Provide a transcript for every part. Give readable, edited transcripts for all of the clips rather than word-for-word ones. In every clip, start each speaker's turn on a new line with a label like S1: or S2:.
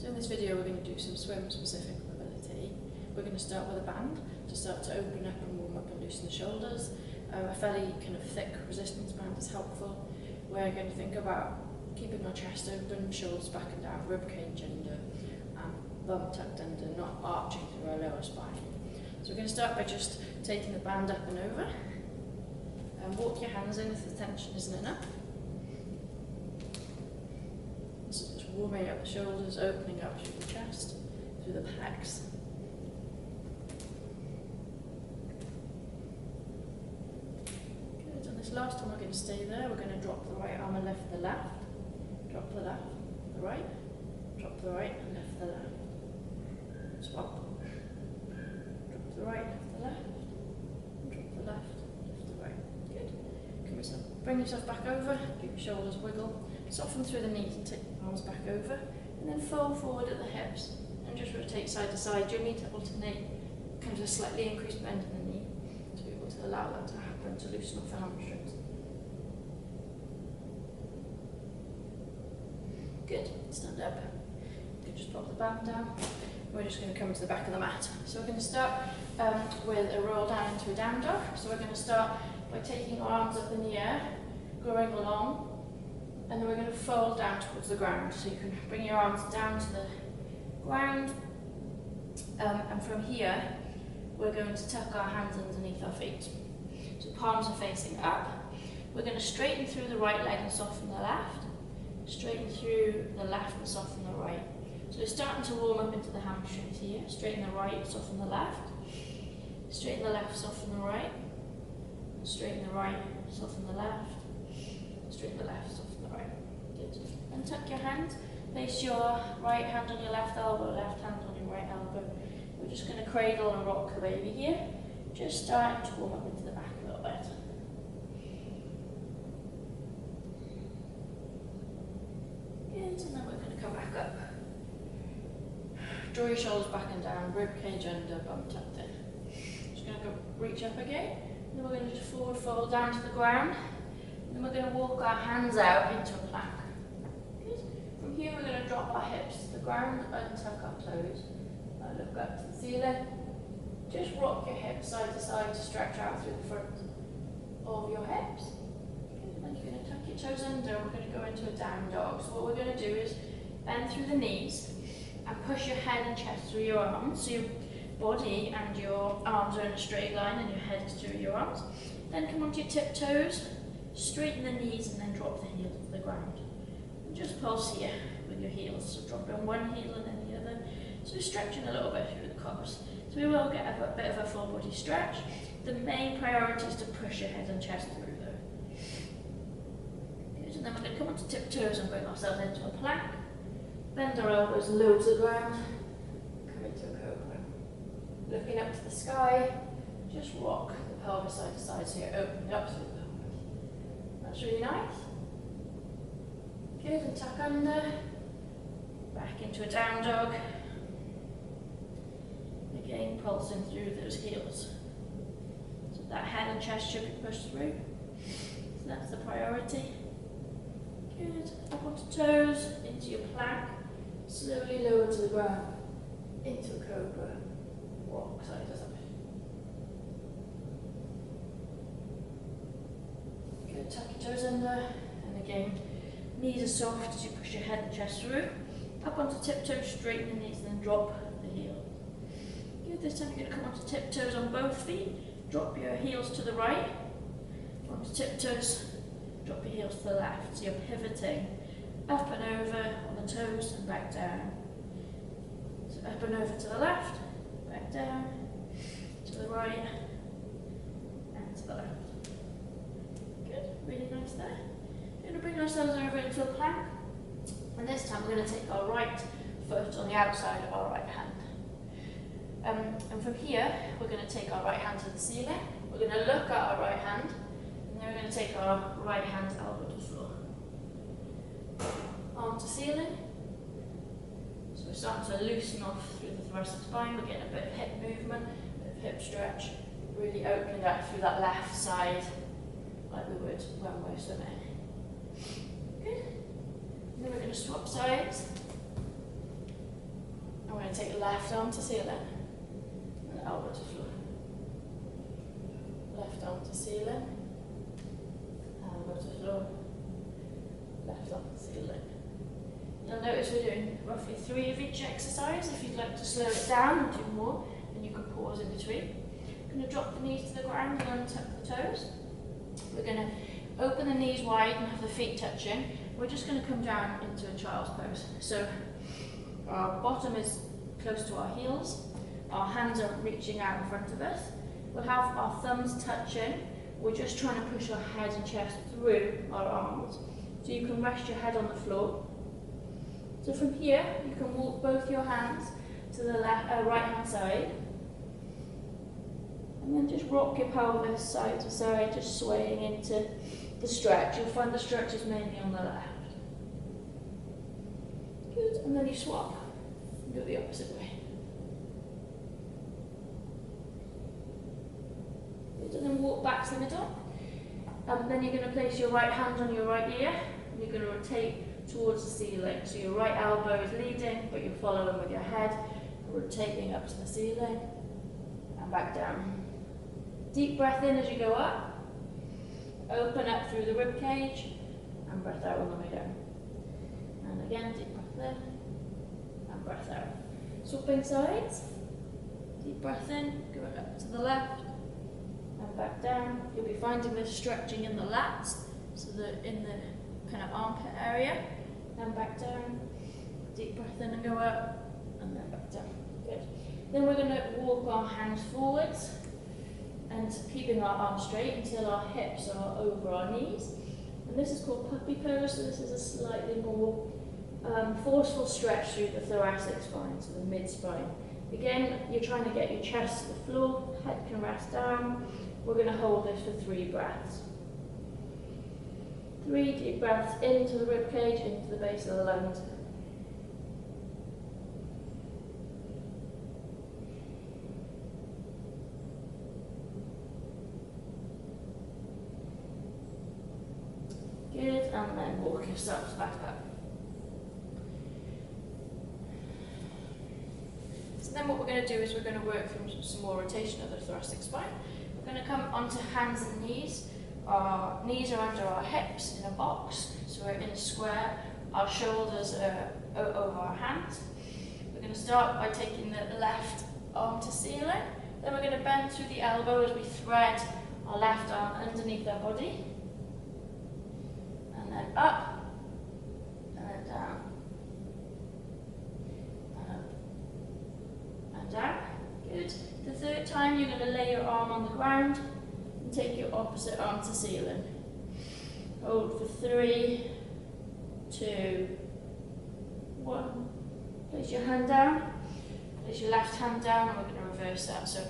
S1: in this video we're going to do some swim specific mobility. We're going to start with a band to start to open up and warm up and loosen the shoulders. A fairly kind of thick resistance band is helpful. We're going to think about keeping our chest open, shoulders back and down, rib cage under, bum tucked under, not arching through our lower spine. So we're going to start by just taking the band up and over, and walk your hands in if the tension isn't enough. So just warming up the shoulders, opening up through the chest, through the pecs. Good, and this last time we're going to stay there. We're going to drop the right arm and lift the left, drop the left, the right, drop the right and lift the left. Swap. Drop the right, lift the left, drop the left, lift the right. Good. Come yourself, bring yourself back over, give your shoulders wiggle, soften through the knees and take the arms back over, and then fold forward at the hips and just rotate side to side. You'll need to alternate kind of a slightly increased bend in the knee to be able to allow that to happen, to loosen off the hamstrings. Good. Stand up. You can just pop the band down. We're just going to come to the back of the mat. So we're going to start with a roll down into a down dog. So we're going to start by taking our arms up in the air, growing along, and then we're going to fold down towards the ground. So you can bring your arms down to the ground, and from here we're going to tuck our hands underneath our feet. So palms are facing up. We're going to straighten through the right leg and soften the left, straighten through the left and soften the right. So we're starting to warm up into the hamstrings here. Straighten the right, soften the left. Straighten the left, soften the right. Straighten the right, soften the left. Straighten the left, soften the right. Good. And tuck your hands. Place your right hand on your left elbow, left hand on your right elbow. We're just going to cradle and rock the baby here. Just starting to warm up into the back a little bit. Good. And then we're going to come back up. Draw your shoulders back and down, rib cage under, bum tucked in. Just going to go reach up again. Then we're going to just forward fold down to the ground. And then we're going to walk our hands out into a plank. Good. From here we're going to drop our hips to the ground, untuck our toes, look up to the ceiling. Just rock your hips side to side to stretch out through the front of your hips. Good. And then you're going to tuck your toes under and we're going to go into a down dog. So what we're going to do is bend through the knees and push your head and chest through your arms. So your body and your arms are in a straight line and your head is through your arms. Then come onto your tiptoes, straighten the knees and then drop the heels to the ground. And just pulse here with your heels. So drop on one heel and then the other. So stretching a little bit through the calves. So we will get a bit of a full body stretch. The main priority is to push your head and chest through though. Good. And then we're going to come onto tiptoes and bring ourselves into a plank. Bend our elbows low to the ground, come into a cobra. Looking up to the sky, just rock the pelvis side to side so you're opening up through the pelvis. That's really nice. Good, and tuck under, back into a down dog. Again, pulsing through those heels. So that head and chest should be pushed through. So that's the priority. Good, up onto toes, into your plank. Slowly lower to the ground, into a cobra, walk side to side. Good, tuck your toes under, and again, knees are soft as you push your head and chest through. Up onto tiptoes, straighten the knees, and then drop the heel. Good, this time you're going to come onto tiptoes on both feet, drop your heels to the right, onto tiptoes, drop your heels to the left, so you're pivoting. Up and over on the toes and back down. So up and over to the left, back down, to the right, and to the left. Good, really nice there. We're going to bring ourselves over into a plank. And this time we're going to take our right foot on the outside of our right hand. And from here, we're going to take our right hand to the ceiling. We're going to look at our right hand, and then we're going to take our right hand elbow to the floor. Arm to ceiling. So we're starting to loosen off through the thoracic spine. We're getting a bit of hip movement, a bit of hip stretch, really opening up through that left side like we would when we're swimming. Good. And then we're going to swap sides. we're going to take left arm to ceiling and elbow to floor. Left arm to ceiling, elbow to floor, left arm to ceiling. You'll notice we're doing roughly 3 of each exercise. If you'd like to slow it down and do more, then you can pause in between. We're going to drop the knees to the ground and untuck the toes. We're going to open the knees wide and have the feet touching. We're just going to come down into a child's pose. So our bottom is close to our heels. Our hands are reaching out in front of us. We'll have our thumbs touching. We're just trying to push our head and chest through our arms. So you can rest your head on the floor. So from here, you can walk both your hands to the right hand side. And then just rock your pelvis side to side, just swaying into the stretch. You'll find the stretch is mainly on the left. Good, and then you swap. Go the opposite way. Good, and then walk back to the middle. Then you're going to place your right hand on your right ear, and you're going to rotate towards the ceiling. So your right elbow is leading, but you're following with your head, rotating up to the ceiling, and back down. Deep breath in as you go up. Open up through the rib cage, and breath out on the way down. And again, deep breath in, and breath out. Swapping sides. Deep breath in, going up to the left, and back down. You'll be finding this stretching in the lats, so that in the kind of armpit area, and back down. Deep breath in and go up, and then back down. Good. Then we're going to walk our hands forwards, and keeping our arms straight until our hips are over our knees. And this is called puppy pose, so this is a slightly more forceful stretch through the thoracic spine, so the mid-spine. Again, you're trying to get your chest to the floor, head can rest down. We're going to hold this for 3 breaths. 3 deep breaths into the rib cage, into the base of the lungs. Good, and then walk yourselves back up. So then what we're going to do is we're going to work from some more rotation of the thoracic spine. We're going to come onto hands and knees. Our knees are under our hips in a box, so we're in a square. Our shoulders are over our hands. We're going to start by taking the left arm to ceiling. Then we're going to bend through the elbow as we thread our left arm underneath our body. And then up, and then down, and up, and down. Good. The third time, you're going to lay your arm on the ground and take your opposite arm to ceiling. Hold for 3, 2, 1. Place your hand down. Place your left hand down, and we're going to reverse that. So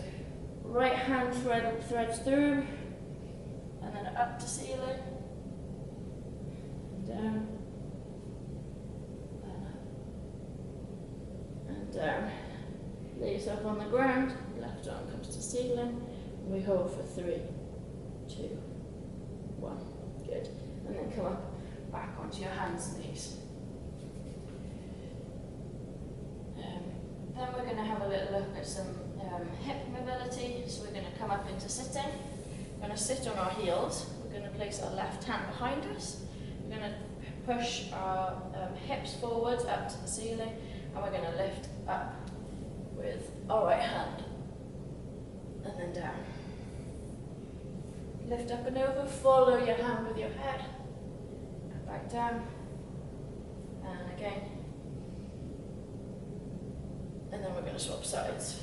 S1: right hand threads through, and then up to ceiling. Down, and up, and down. Lay yourself on the ground, left arm comes to ceiling, and we hold for 3, 2, 1. Good. And then come up, back onto your hands and knees. Then we're going to have a little look at some hip mobility. So we're going to come up into sitting. We're going to sit on our heels. We're going to place our left hand behind us. We're going to push our hips forwards up to the ceiling, and we're going to lift up with our right hand, and then down. Lift up and over, follow your hand with your head, and back down, and again. And then we're going to swap sides.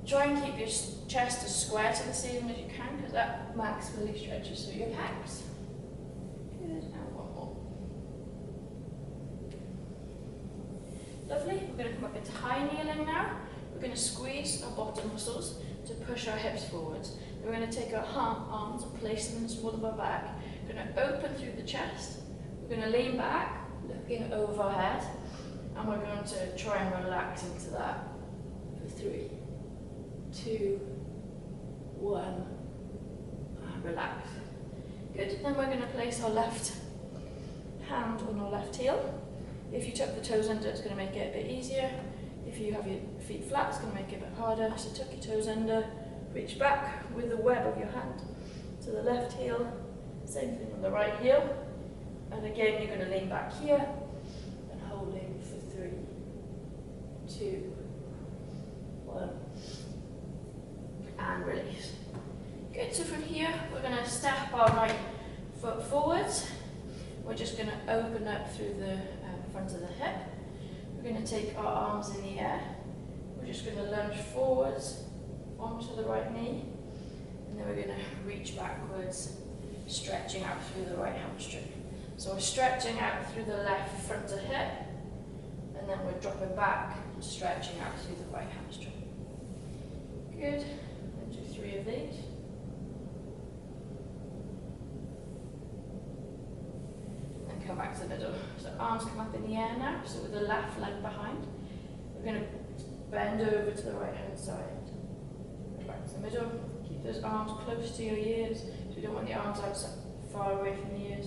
S1: Try and keep your chest as square to the ceiling as you can, because that maximally stretches through your pecs. Good, and one more. Lovely, we're going to come up into high kneeling now. We're going to squeeze our bottom muscles to push our hips forwards. We're going to take our arms and place them in the small of our back. We're going to open through the chest. We're going to lean back, looking overhead, and we're going to try and relax into that for 3, 2, 1, relax. Good, then we're going to place our left hand on our left heel. If you tuck the toes under, it's going to make it a bit easier. If you have your feet flat, it's going to make it a bit harder. So tuck your toes under, reach back with the web of your hand to the left heel. Same thing on the right heel. And again, you're going to lean back here and holding for 3, 2, 1, and release. Good, so from here, we're going to step our right foot forwards. We're just going to open up through the front of the hip. We're going to take our arms in the air. We're just going to lunge forwards onto the right knee. And then we're going to reach backwards, stretching out through the right hamstring. So we're stretching out through the left front of hip. And then we're dropping back and stretching out through the right hamstring. Good. And do 3 of these. And come back to the middle. So arms come up in the air now. So with the left leg behind, we're going to bend over to the right hand side. Go back to the middle. Keep those arms close to your ears. So we don't want the arms out far away from the ears.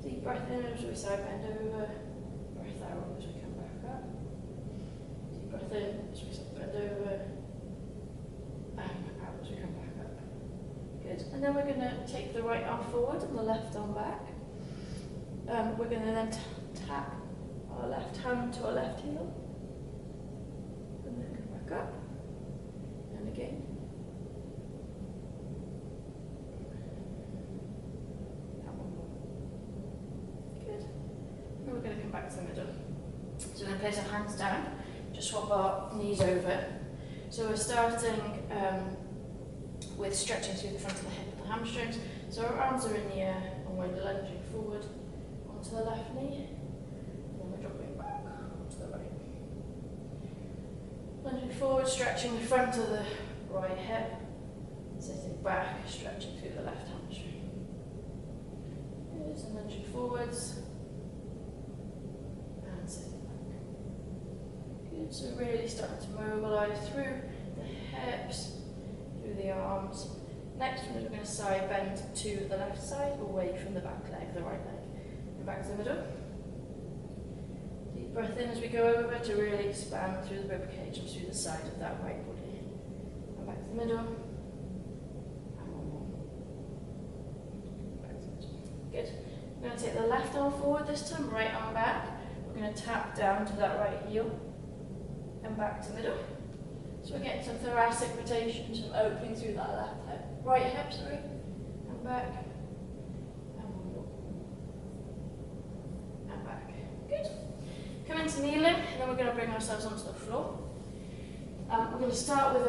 S1: Deep breath in as we side bend over. Breath out as we come back up. Deep breath in as we side bend over. And out as we come back up. Good. And then we're going to take the right arm forward and the left arm back. We're going to then tap our left hand to our left heel. And then come back up. And again. And one more. Good. And then we're going to come back to the middle. So we're going to place our hands down. Just swap our knees over. So we're starting with stretching through the front of the hip and the hamstrings. So our arms are in the air and we're lunging forward onto the left knee. And then we're dropping back onto the right. Lunging forward, stretching the front of the right hip. Sitting back, stretching through the left hamstring. Good, and lunging forwards. And sitting back. Good, so really starting to mobilise through the hips, through the arms. Next we're going to side bend to the left side, away from the back leg, the right leg. And back to the middle. Deep breath in as we go over to really expand through the ribcage and through the side of that right body. And back to the middle. And one more. Back to the middle. Good. We're going to take the left arm forward this time, right arm back. We're going to tap down to that right heel. And back to middle. So we're getting some thoracic rotation, some opening through that left hip, right hip, sorry, and back, and one more, and back. Good. Come into kneeling, and then we're going to bring ourselves onto the floor. We're going to start with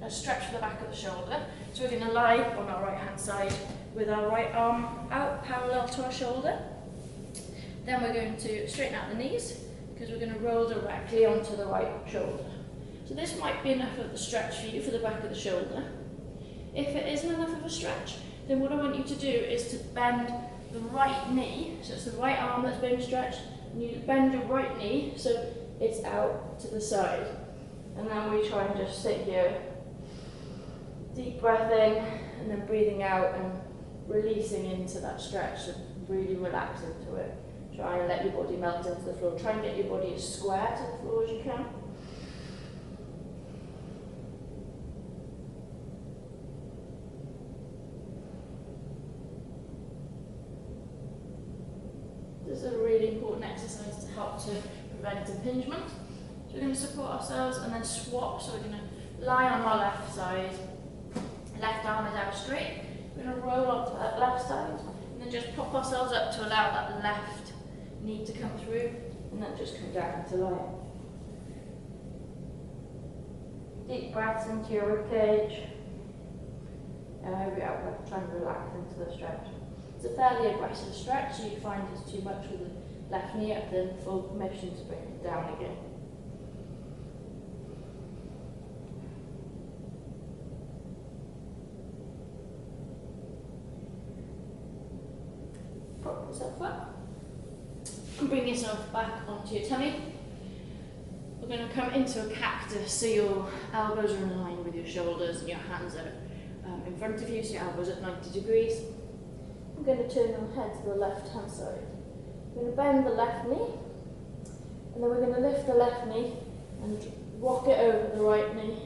S1: a stretch for the back of the shoulder. So we're going to lie on our right hand side with our right arm out, parallel to our shoulder. Then we're going to straighten out the knees, because we're going to roll directly onto the right shoulder. So this might be enough of a stretch for you for the back of the shoulder. If it isn't enough of a stretch, then what I want you to do is to bend the right knee, so it's the right arm that's being stretched, and you bend your right knee so it's out to the side. And then we try and just sit here, deep breath in, and then breathing out and releasing into that stretch, so really relax into it. Try and let your body melt into the floor. Try and get your body as square to the floor as you can. This is a really important exercise to help to prevent impingement. So we're going to support ourselves and then swap. So we're going to lie on our left side. Left arm is out straight. We're going to roll onto that left side and then just pop ourselves up to allow that left knee to come through and then just come down to lie. Deep breaths into your ribcage. And every out breath, try and relax into the stretch. It's a fairly aggressive stretch, so you find it's too much with the left knee up, then full permission to bring it down again. Prop yourself up. And bring yourself back onto your tummy. We're going to come into a cactus, so your elbows are in line with your shoulders and your hands are in front of you, so your elbows at 90 degrees. I'm going to turn your head to the left hand side. We're going to bend the left knee, and then we're going to lift the left knee and rock it over the right knee.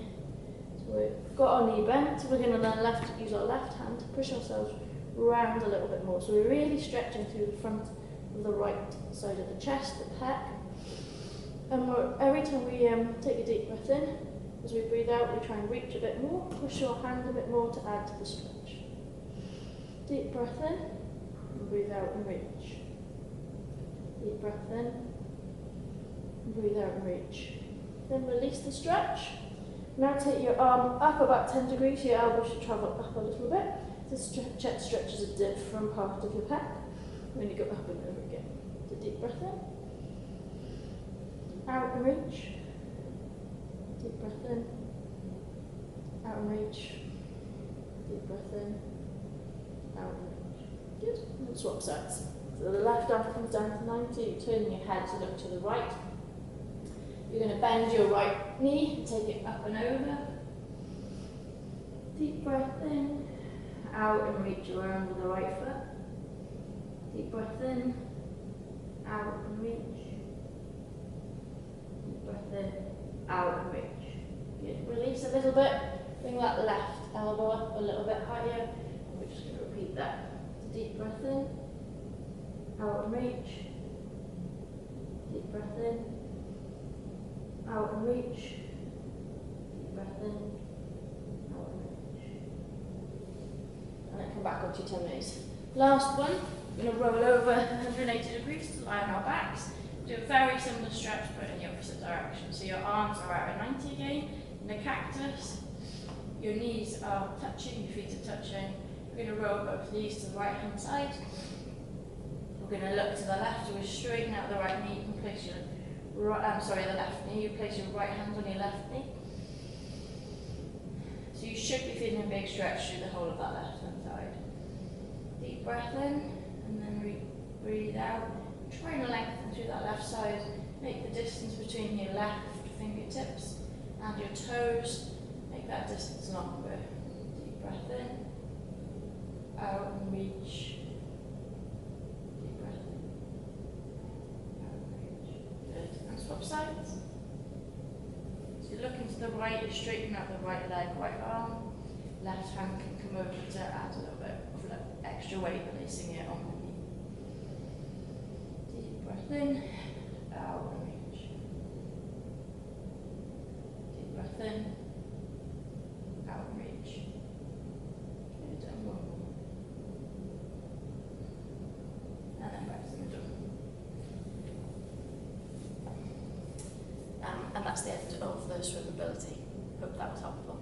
S1: So we've got our knee bent, so we're going to then use our left hand to push ourselves round a little bit more. So we're really stretching through the front of the right side of the chest, the pec. And every time we take a deep breath in, as we breathe out, we try and reach a bit more, push our hand a bit more to add to the stretch. Deep breath in, and breathe out and reach. Deep breath in, and breathe out and reach. Then release the stretch. Now take your arm up about 10 degrees, your elbow should travel up a little bit. This stretches a different part of your pec when you go up and over again. So deep breath in, out and reach. Deep breath in, out and reach. Deep breath in, out and reach. Good. And swap sides. So the left arm comes down to 90, you turn your head to look to the right. You're going to bend your right knee, take it up and over. Deep breath in, out and reach around with the right foot. Deep breath in, out and reach. Deep breath in, out and reach. Good. Release a little bit, bring that left elbow up a little bit higher. We're just going to repeat that. Deep breath in, out and reach. Deep breath in, out and reach. Deep breath in, out and reach. And then come back onto your tummies. Last one, we're going to roll over 180 degrees to lie on our backs. Do a very similar stretch but in the opposite direction. So your arms are out at 90 again, in a cactus. Your knees are touching, your feet are touching. We're going to roll both knees to the right hand side. We're going to look to the left, so we straighten out the right knee. You can place your the left knee. You place your right hand on your left knee. So you should be feeling a big stretch through the whole of that left hand side. Deep breath in, and then breathe out. Try and lengthen through that left side. Make the distance between your left fingertips and your toes. Make that distance longer. Deep breath in, out and reach. Deep breath in, out and reach. Good. And swap sides. So you're looking to the right, you straighten out the right leg, right arm. Left hand can come over to add a little bit of extra weight, releasing it on the knee. Deep breath in, out and reach. Deep breath in, out and reach. Good, and one more. And then back to the middle. And that's the end of the swimmability. Hope that was helpful.